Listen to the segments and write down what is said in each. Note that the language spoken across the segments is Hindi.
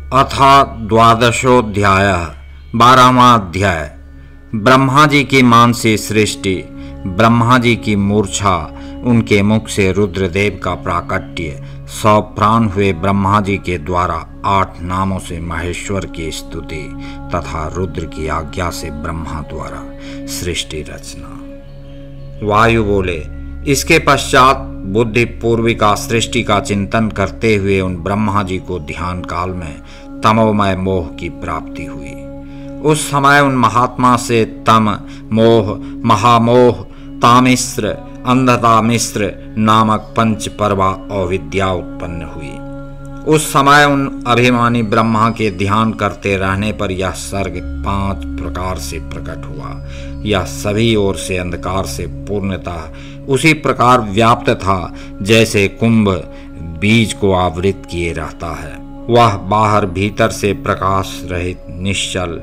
अथ द्वादशोऽध्यायः 12वां अध्याय। ब्रह्मा जी की मानसी सृष्टि, ब्रह्मा जी की मूर्छा, उनके मुख से रुद्रदेव का प्राकट्य, 100 प्राण हुए ब्रह्मा जी के द्वारा 8 नामों से महेश्वर की स्तुति तथा रुद्र की आज्ञा से ब्रह्मा द्वारा सृष्टि रचना। वायु बोले, इसके पश्चात बुद्धि पूर्विका सृष्टि का चिंतन करते हुए उन ब्रह्मा जी को ध्यान काल में तमोमय मोह की प्राप्ति हुई। उस समय उन महात्मा से तम, मोह, महामोह, तामिश्र, अंधतामिश्र नामक 5 पर्वा अविद्या उत्पन्न हुई। उस समय उन अभिमानी ब्रह्मा के ध्यान करते रहने पर यह सर्ग 5 प्रकार से प्रकट हुआ। यह सभी ओर से अंधकार से पूर्णतः उसी प्रकार व्याप्त था जैसे कुंभ बीज को आवृत किए रहता है। वह बाहर भीतर से प्रकाश रहित, निश्चल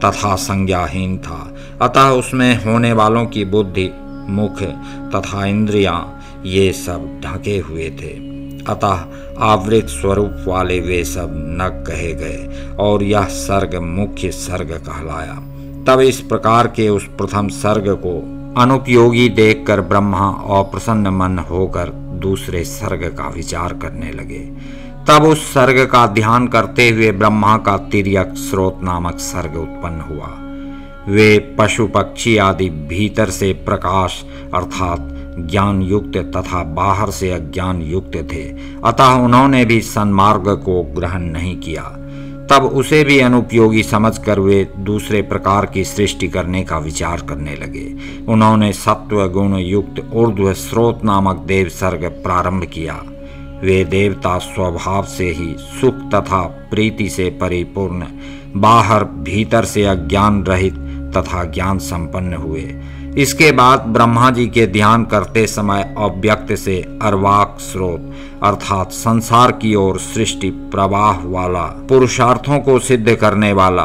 तथा संज्ञाहीन था। अतः उसमें होने वालों की बुद्धि, मुख तथा इंद्रियां ये सब ढके हुए थे। अतः आवृत स्वरूप वाले वे सब न कहे गए और यह सर्ग मुख्य सर्ग कहलाया। तब इस प्रकार के उस प्रथम सर्ग को अनुपयोगी देखकर ब्रह्मा अप्रसन्न मन होकर दूसरे सर्ग का विचार करने लगे। तब उस सर्ग का ध्यान करते हुए ब्रह्मा का तिर्यक स्रोत नामक सर्ग उत्पन्न हुआ। वे पशु पक्षी आदि भीतर से प्रकाश अर्थात ज्ञान युक्त तथा बाहर से अज्ञान युक्त थे। अतः उन्होंने भी सन्मार्ग को ग्रहण नहीं किया। तब उसे भी अनुपयोगी समझकर वे दूसरे प्रकार की सृष्टि करने का विचार करने लगे। उन्होंने सत्व गुण युक्त ऊर्ध्व स्रोत नामक देव सर्ग प्रारंभ किया। वे देवता स्वभाव से ही सुख तथा प्रीति से परिपूर्ण, बाहर भीतर से अज्ञान रहित तथा ज्ञान संपन्न हुए। इसके बाद ब्रह्मा जी के ध्यान करते समय अव्यक्त से अर्वाक स्रोत अर्थात संसार की ओर सृष्टि प्रवाह वाला, पुरुषार्थों को सिद्ध करने वाला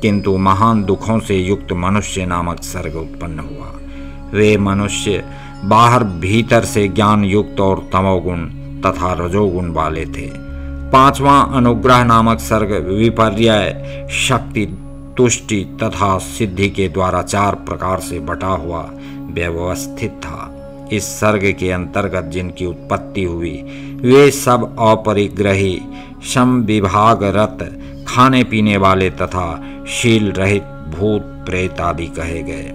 किंतु महान दुखों से युक्त मनुष्य नामक सर्ग उत्पन्न हुआ। वे मनुष्य बाहर भीतर से ज्ञान युक्त और तमोगुण तथा रजोगुण वाले थे। 5वां अनुग्रह नामक सर्ग विपर्यय, शक्ति, तुष्टि तथा सिद्धि के द्वारा 4 प्रकार से बटा हुआ व्यवस्थित था। इस सर्ग के अंतर्गत जिनकी उत्पत्ति हुई वे सब अपरिग्रही, सम विभाग रत, खाने पीने वाले तथा शील रहित भूत प्रेत आदि कहे गए।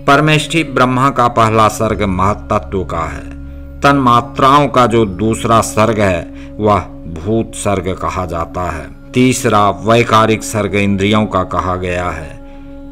परमेष्ठी ब्रह्मा का पहला सर्ग महत्तत्व का है। तन मात्राओं का जो दूसरा सर्ग है वह भूत सर्ग कहा जाता है। तीसरा वैकारिक सर्ग इंद्रियों का कहा गया है।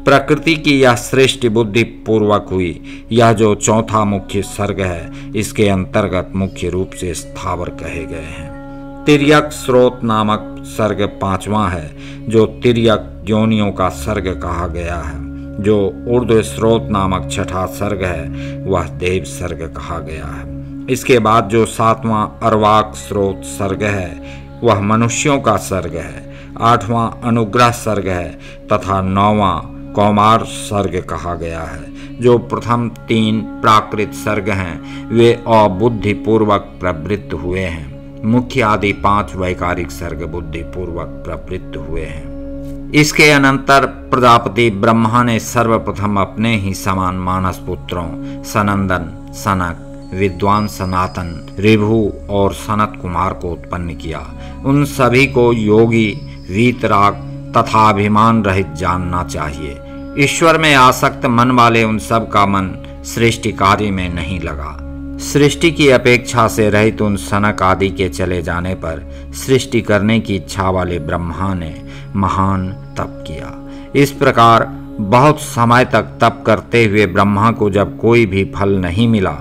प्रकृति की यह सृष्टि बुद्धि पूर्वक हुई। यह जो चौथा मुख्य सर्ग है इसके अंतर्गत मुख्य रूप से स्थावर कहे गए हैं। तिर्यक स्रोत नामक सर्ग 5वां है जो तिर्यक योनियों का सर्ग कहा गया है। जो ऊर्ध्व स्रोत नामक 6ठा सर्ग है वह देव सर्ग कहा गया है। इसके बाद जो 7वां अर्वाक स्रोत सर्ग है वह मनुष्यों का सर्ग है। 8वां अनुग्रह सर्ग है तथा 9वां कौमार सर्ग कहा गया है। जो प्रथम 3 प्राकृत सर्ग हैं वे अबुद्धि पूर्वक प्रवृत्त हुए हैं। मुख्य आदि 5 वैकारिक सर्ग बुद्धि पूर्वक प्रवृत्त हुए हैं। इसके अनंतर प्रजापति ब्रह्मा ने सर्वप्रथम अपने ही समान मानस पुत्रों सनंदन, सनक, विद्वान सनातन, ऋभु और सनत कुमार को उत्पन्न किया। उन सभी को योगी, वीतराग तथा अभिमान रहित जानना चाहिए। ईश्वर में आसक्त मन वाले उन सब का मन सृष्टि कार्य में नहीं लगा। सृष्टि की अपेक्षा से रहित उन सनक आदि के चले जाने पर सृष्टि करने की इच्छा वाले ब्रह्मा ने महान तप किया। इस प्रकार बहुत समय तक तप करते हुए ब्रह्मा को जब कोई भी फल नहीं मिला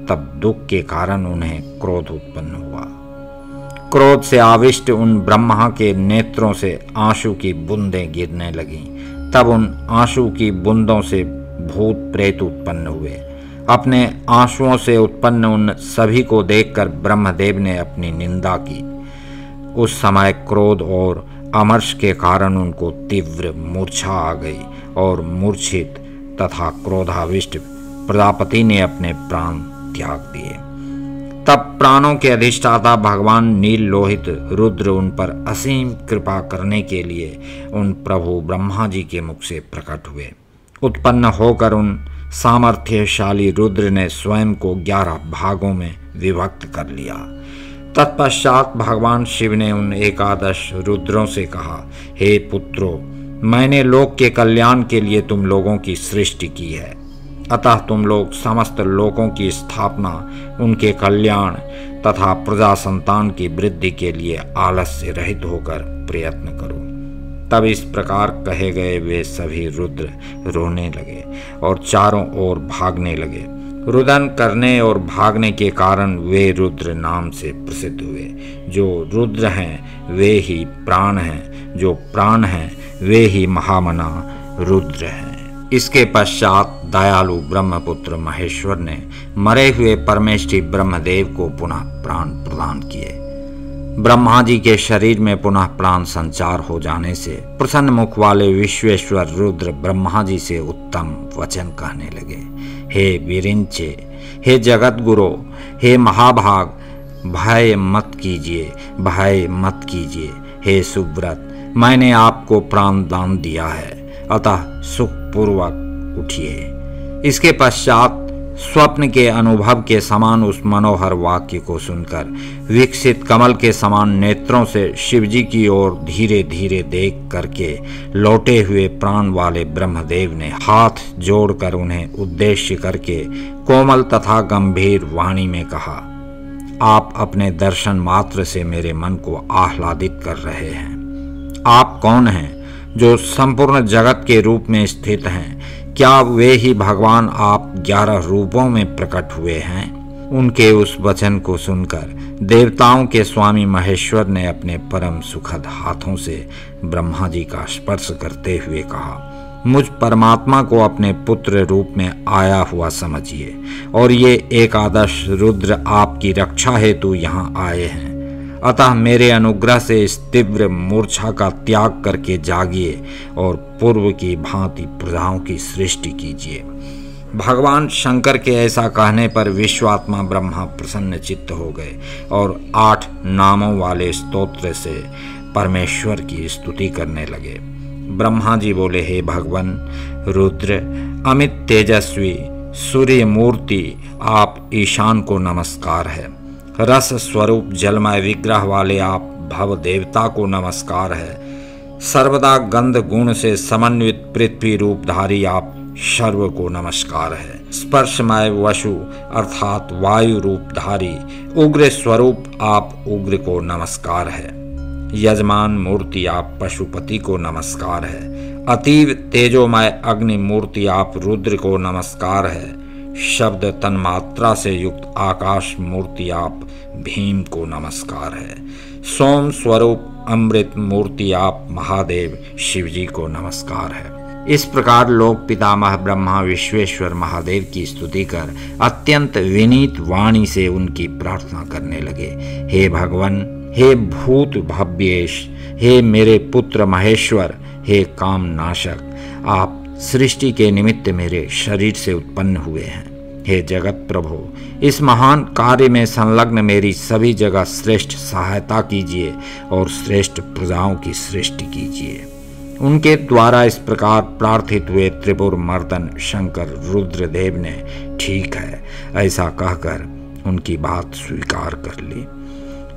तब दुख के कारण उन्हें क्रोध उत्पन्न हुआ। क्रोध से आविष्ट उन ब्रह्मा के नेत्रों से आंसू की बूंदें गिरने लगीं। तब उन आंसू की बूंदों से भूत प्रेत उत्पन्न हुए। अपने आंसुओं से उत्पन्न उन सभी को देखकर ब्रह्मदेव ने अपनी निंदा की। उस समय क्रोध और अमर्ष के कारण उनको तीव्र मूर्छा आ गई और मूर्छित तथा क्रोधाविष्ट प्रजापति ने अपने प्राण त्याग दिए। तब प्राणों के अधिष्ठाता भगवान नील लोहित रुद्र उन पर असीम कृपा करने के लिए उन प्रभु ब्रह्मा जी के मुख से प्रकट हुए। उत्पन्न होकर उन सामर्थ्यशाली रुद्र ने स्वयं को 11 भागों में विभक्त कर लिया। तत्पश्चात भगवान शिव ने उन 11 रुद्रों से कहा, हे पुत्रों, मैंने लोक के कल्याण के लिए तुम लोगों की सृष्टि की है, अतः तुम लोग समस्त लोकों की स्थापना, उनके कल्याण तथा प्रजा संतान की वृद्धि के लिए आलस्य रहित होकर प्रयत्न करो। तब इस प्रकार कहे गए वे सभी रुद्र रोने लगे और चारों ओर भागने लगे। रुदन करने और भागने के कारण वे रुद्र नाम से प्रसिद्ध हुए। जो रुद्र हैं वे ही प्राण हैं, जो प्राण हैं वे ही महामना रुद्र हैं। इसके पश्चात दयालु ब्रह्मपुत्र महेश्वर ने मरे हुए परमेष्ठी ब्रह्मदेव को पुनः प्राण प्रदान किए। ब्रह्मा जी के शरीर में पुनः प्राण संचार हो जाने से प्रसन्न मुख वाले विश्वेश्वर रुद्र ब्रह्मा जी से उत्तम वचन कहने लगे। हे विरिंचे, हे जगत गुरु, हे महाभाग, भय मत कीजिए, भय मत कीजिए। हे सुव्रत, मैंने आपको प्राण दान दिया है, अतः सुखपूर्वक उठिए। इसके पश्चात स्वप्न के अनुभव के समान उस मनोहर वाक्य को सुनकर विकसित कमल के समान नेत्रों से शिवजी की ओर धीरे धीरे देख करके लौटे हुए प्राण वाले ब्रह्मदेव ने हाथ जोड़कर उन्हें उद्देश्य करके कोमल तथा गंभीर वाणी में कहा, आप अपने दर्शन मात्र से मेरे मन को आह्लादित कर रहे हैं। आप कौन हैं जो संपूर्ण जगत के रूप में स्थित हैं? क्या वे ही भगवान आप 11 रूपों में प्रकट हुए हैं? उनके उस वचन को सुनकर देवताओं के स्वामी महेश्वर ने अपने परम सुखद हाथों से ब्रह्मा जी का स्पर्श करते हुए कहा, मुझ परमात्मा को अपने पुत्र रूप में आया हुआ समझिए और ये 11 रुद्र आपकी रक्षा हेतु यहाँ आए हैं। अतः मेरे अनुग्रह से इस तीव्र मूर्छा का त्याग करके जागिए और पूर्व की भांति प्रजाओं की सृष्टि कीजिए। भगवान शंकर के ऐसा कहने पर विश्वात्मा ब्रह्मा प्रसन्न चित्त हो गए और 8 नामों वाले स्तोत्र से परमेश्वर की स्तुति करने लगे। ब्रह्मा जी बोले, हे भगवान रुद्र, अमित तेजस्वी सूर्य मूर्ति, आप ईशान को नमस्कार है। रस स्वरूप जलमय विग्रह वाले आप भव देवता को नमस्कार है। सर्वदा गंध गुण से समन्वित पृथ्वी रूपधारी आप शर्व को नमस्कार है। स्पर्शमय वसु अर्थात वायु रूपधारी उग्र स्वरूप आप उग्र को नमस्कार है। यजमान मूर्ति आप पशुपति को नमस्कार है। अतीव तेजोमय अग्नि मूर्ति आप रुद्र को नमस्कार है। शब्द तन्मात्रा से युक्त आकाश मूर्ति आप भीम को नमस्कार है। सोम स्वरूप अमृत मूर्ति आप महादेव शिवजी को नमस्कार है। इस प्रकार लोक पितामह ब्रह्मा विश्वेश्वर महादेव की स्तुति कर अत्यंत विनीत वाणी से उनकी प्रार्थना करने लगे। हे भगवान, हे भूत भव्येश, हे मेरे पुत्र महेश्वर, हे काम नाशक, आप सृष्टि के निमित्त मेरे शरीर से उत्पन्न हुए हैं। हे जगत प्रभु, इस महान कार्य में संलग्न मेरी सभी जगह श्रेष्ठ सहायता कीजिए और श्रेष्ठ प्रजाओं की सृष्टि कीजिए। उनके द्वारा इस प्रकार प्रार्थित हुए त्रिपुर मर्दन शंकर रुद्रदेव ने ठीक है ऐसा कहकर उनकी बात स्वीकार कर ली।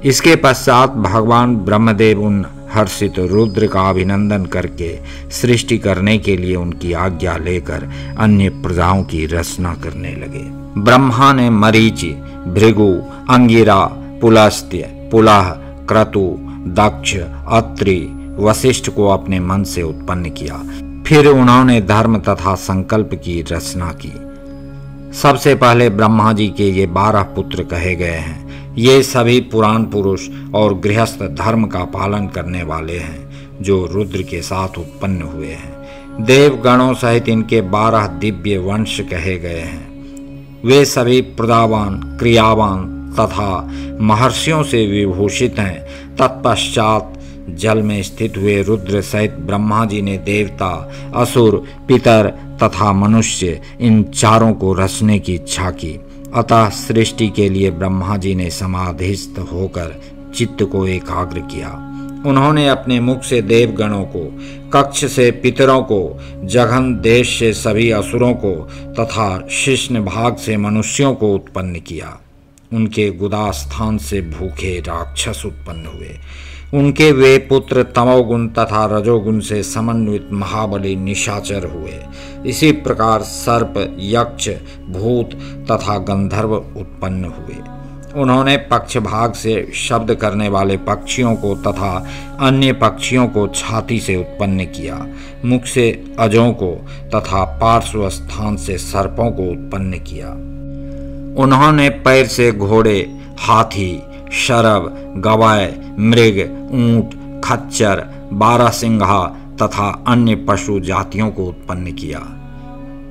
इसके पश्चात भगवान ब्रह्मदेव उन हर्षित रुद्र का अभिनंदन करके सृष्टि करने के लिए उनकी आज्ञा लेकर अन्य प्रजाओं की रचना करने लगे। ब्रह्मा ने मरीचि, भृगु, अंगिरा, पुलस्त्य, पुलह, क्रतु, दक्ष, अत्रि, वशिष्ठ को अपने मन से उत्पन्न किया। फिर उन्होंने धर्म तथा संकल्प की रचना की। सबसे पहले ब्रह्मा जी के ये 12 पुत्र कहे गए हैं। ये सभी पुराण पुरुष और गृहस्थ धर्म का पालन करने वाले हैं जो रुद्र के साथ उत्पन्न हुए हैं। देवगणों सहित इनके 12 दिव्य वंश कहे गए हैं। वे सभी प्रदावान, क्रियावान तथा महर्षियों से विभूषित हैं। तत्पश्चात जल में स्थित हुए रुद्र सहित ब्रह्मा जी ने देवता, असुर, पितर तथा मनुष्य इन चारों को रचने की इच्छा की। अतः सृष्टि के लिए ब्रह्मा जी ने समाधिस्थ होकर चित्त को एकाग्र किया। उन्होंने अपने मुख से देवगणों को, कक्ष से पितरों को, जघन देश से सभी असुरों को तथा शिश्न भाग से मनुष्यों को उत्पन्न किया। उनके गुदास्थान से भूखे राक्षस उत्पन्न हुए। उनके वे पुत्र तमोगुण तथा रजोगुण से समन्वित महाबली निशाचर हुए। इसी प्रकार सर्प, यक्ष, भूत तथा गंधर्व उत्पन्न हुए। उन्होंने पक्ष भाग से शब्द करने वाले पक्षियों को तथा अन्य पक्षियों को छाती से उत्पन्न किया। मुख से अजों को तथा पार्श्व स्थान से सर्पों को उत्पन्न किया। उन्होंने पैर से घोड़े, हाथी, शरभ, गवाय, मृग, ऊंट, खच्चर, बारहसिंघा तथा अन्य पशु जातियों को उत्पन्न किया।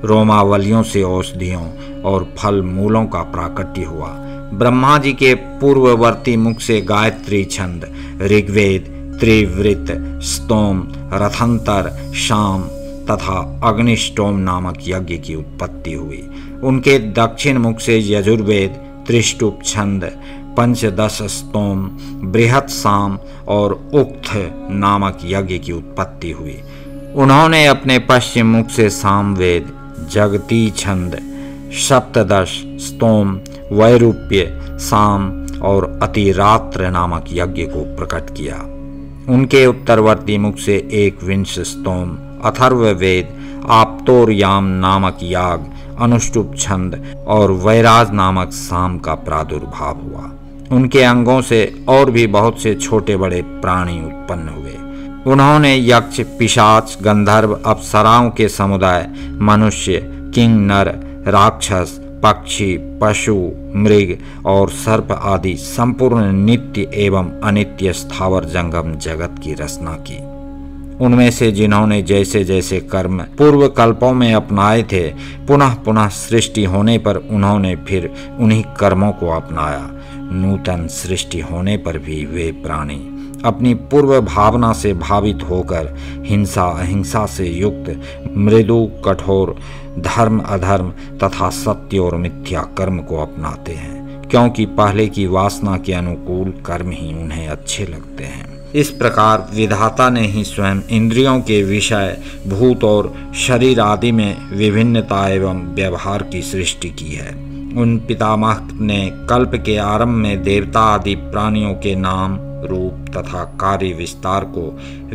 रोमावलियों से औषधियों और फल मूलों का प्राकट्य हुआ। ब्रह्मा जी के पूर्ववर्ती मुख से गायत्री छंद, ऋग्वेद, त्रिवृत, स्तोम, रथंतर, शाम तथा अग्निष्टोम नामक यज्ञ की उत्पत्ति हुई। उनके दक्षिण मुख से यजुर्वेद, त्रिष्टुप छंद, पंचदश स्तोम, बृहत साम और उक्त नामक यज्ञ की उत्पत्ति हुई। उन्होंने अपने पश्चिम मुख से सामवेद, जगती छंद, सप्तदश स्तोम, वैरूप्य, साम और अतिरात्र नामक यज्ञ को प्रकट किया। उनके उत्तरवर्ती मुख से एक विंश स्तोम, अथर्ववेद, आप्तोर्याम नामक याग, अनुष्टुप छंद और वैराज नामक साम का प्रादुर्भाव हुआ। उनके अंगों से और भी बहुत से छोटे बड़े प्राणी उत्पन्न हुए। उन्होंने यक्ष, पिशाच, गंधर्व, अप्सराओं के समुदाय, मनुष्य, किंग, नर, राक्षस, पक्षी, पशु, मृग और सर्प आदि संपूर्ण नित्य एवं अनित्य स्थावर जंगम जगत की रचना की। उनमें से जिन्होंने जैसे जैसे कर्म पूर्व कल्पों में अपनाए थे, पुनः पुनः सृष्टि होने पर उन्होंने फिर उन्हीं कर्मों को अपनाया। नूतन सृष्टि होने पर भी वे प्राणी अपनी पूर्व भावना से भावित होकर हिंसा अहिंसा से युक्त मृदु कठोर, धर्म अधर्म तथा सत्य और मिथ्या कर्म को अपनाते हैं, क्योंकि पहले की वासना के अनुकूल कर्म ही उन्हें अच्छे लगते हैं। इस प्रकार विधाता ने ही स्वयं इंद्रियों के विषय, भूत और शरीर आदि में विभिन्नता एवं व्यवहार की सृष्टि की है। उन पितामह ने कल्प के आरंभ में देवता आदि प्राणियों के नाम, रूप तथा कार्य विस्तार को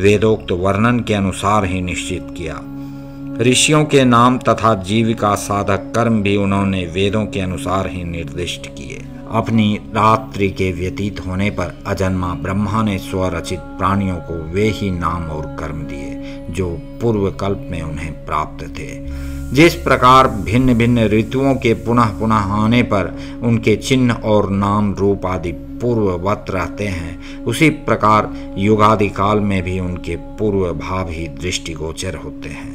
वेदोक्त वर्णन के अनुसार ही निश्चित किया। ऋषियों के नाम तथा जीविका साधक कर्म भी उन्होंने वेदों के अनुसार ही निर्दिष्ट किए। अपनी रात्रि के व्यतीत होने पर अजन्मा ब्रह्मा ने स्वरचित प्राणियों को वे ही नाम और कर्म दिए जो पूर्व कल्प में उन्हें प्राप्त थे। जिस प्रकार भिन्न भिन्न ऋतुओं के पुनः पुनः आने पर उनके चिन्ह और नाम रूप आदि पूर्ववत रहते हैं, उसी प्रकार युगादि काल में भी उनके पूर्व भाव ही दृष्टिगोचर होते हैं।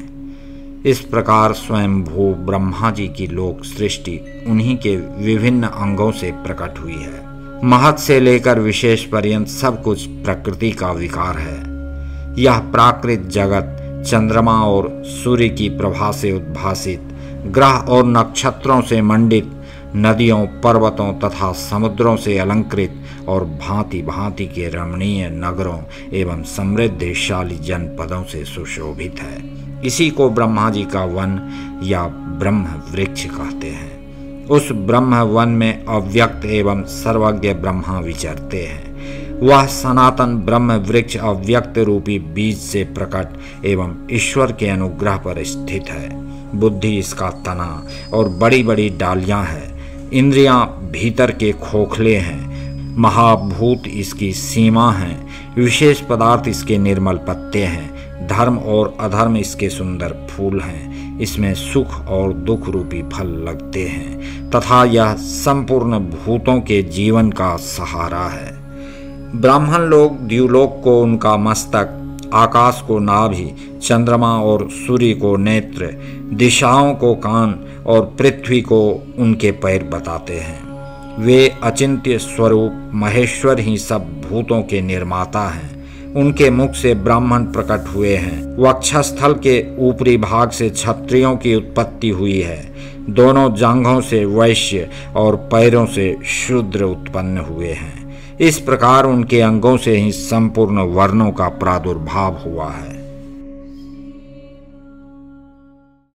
इस प्रकार स्वयं भू ब्रह्मा जी की लोक सृष्टि उन्हीं के विभिन्न अंगों से प्रकट हुई है। महत से लेकर विशेष पर्यंत सब कुछ प्रकृति का विकार है। यह प्राकृत जगत चंद्रमा और सूर्य की प्रभा से उद्भासित, ग्रह और नक्षत्रों से मंडित, नदियों, पर्वतों तथा समुद्रों से अलंकृत और भांति भांति के रमणीय नगरों एवं समृद्धशाली जनपदों से सुशोभित है। इसी को ब्रह्मा जी का वन या ब्रह्म वृक्ष कहते हैं। उस ब्रह्म वन में अव्यक्त एवं सर्वज्ञ ब्रह्मा विचरते हैं। वह सनातन ब्रह्म वृक्ष अव्यक्त रूपी बीज से प्रकट एवं ईश्वर के अनुग्रह पर स्थित है। बुद्धि इसका तना और बड़ी बड़ी डालियां हैं। इंद्रियां भीतर के खोखले हैं। महाभूत इसकी सीमा हैं। विशेष पदार्थ इसके निर्मल पत्ते हैं। धर्म और अधर्म इसके सुंदर फूल हैं। इसमें सुख और दुख रूपी फल लगते हैं तथा यह संपूर्ण भूतों के जीवन का सहारा है। ब्राह्मण लोग द्युलोक को उनका मस्तक, आकाश को नाभि, चंद्रमा और सूर्य को नेत्र, दिशाओं को कान और पृथ्वी को उनके पैर बताते हैं। वे अचिंत्य स्वरूप महेश्वर ही सब भूतों के निर्माता हैं। उनके मुख से ब्राह्मण प्रकट हुए हैं। वक्षस्थल के ऊपरी भाग से क्षत्रियों की उत्पत्ति हुई है। दोनों जांघों से वैश्य और पैरों से शूद्र उत्पन्न हुए हैं। इस प्रकार उनके अंगों से ही संपूर्ण वर्णों का प्रादुर्भाव हुआ है।